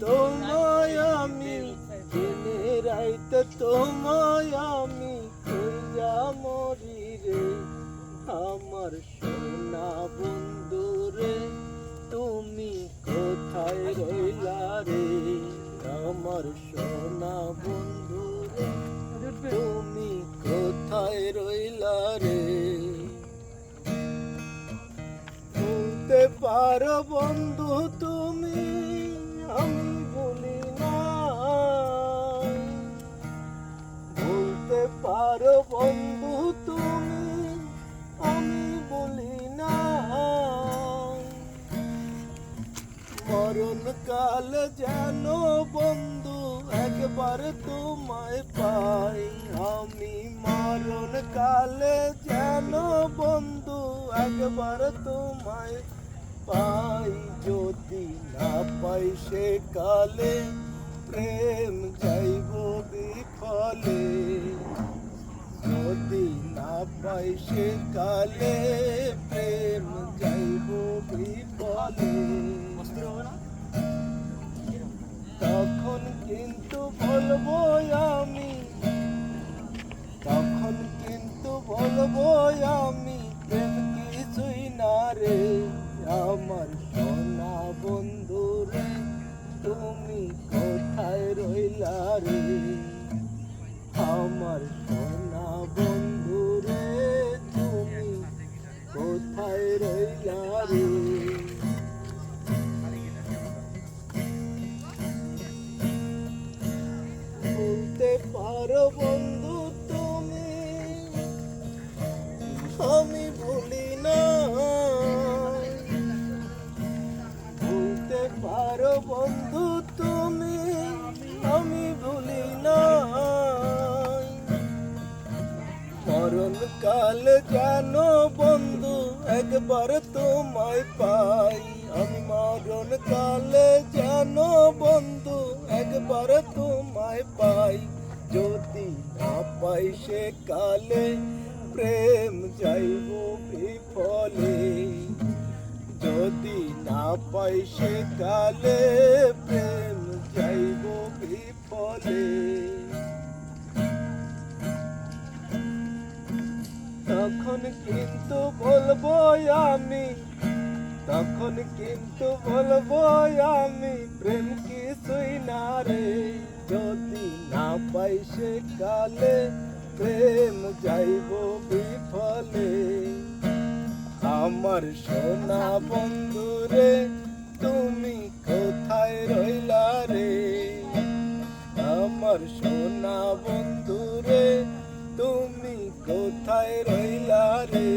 তোমায় আমি দিনে রাইতে তোমায় আমি খুঁজা মরি রে, আমার সোনা বন্ধু রে তুমি কোথায় রইলা রে, আমার সোনা বন্ধু রে তুমি কোথায় রইলা রে। বলতে পারো বন্ধু তুমি আমি বলি না, বলতে পারো বন্ধু তুমি আমি বলি না, মরণ কাল যেন বন্ধু একবার তোমায় পাই, আমি মরণ কালে যেন বন্ধু একবার তোমায় পাই, যদি না পাই সে কালে প্রেম যাইব বিফলে, যদি না পাই সে কালে প্রেম যাইব বিফলে, তখন কিন্তু বলবো আমি, তখন কিন্তু বলবো আমি প্রেম কিছুই না রে, আমার সোনা বন্ধু রে তুমি কোথায় রইলা রে, আমার সোনা বন্ধু রে তুমি কোথায় রইলা রে। বলতে পারো বন্ধু তুমি আমি ভুলি না, বলতে পারো বন্ধু তুমি আমি ভুলি না, মরণ কাল যেন বন্ধু একবার তোমায় পাই, আমি মরণ কালে যেন বন্ধু একবার তোমায় পাই, যদি না পাই সে কালে প্রেম যাইব বিফলে, যদি না পাই সে কালে প্রেম যাইব বিফলে, তখন কিন্তু বলবো আমি, তখন কিন্তু বলবো আমি প্রেম কিছুই না রে, যদি না পাই সে কালে প্রেম যাইব বিফলে, আমার সোনা বন্ধু রে তুমি কোথায় রইলা রে, আমার সোনা বন্ধু রে তুমি কোথায় রইলা রে।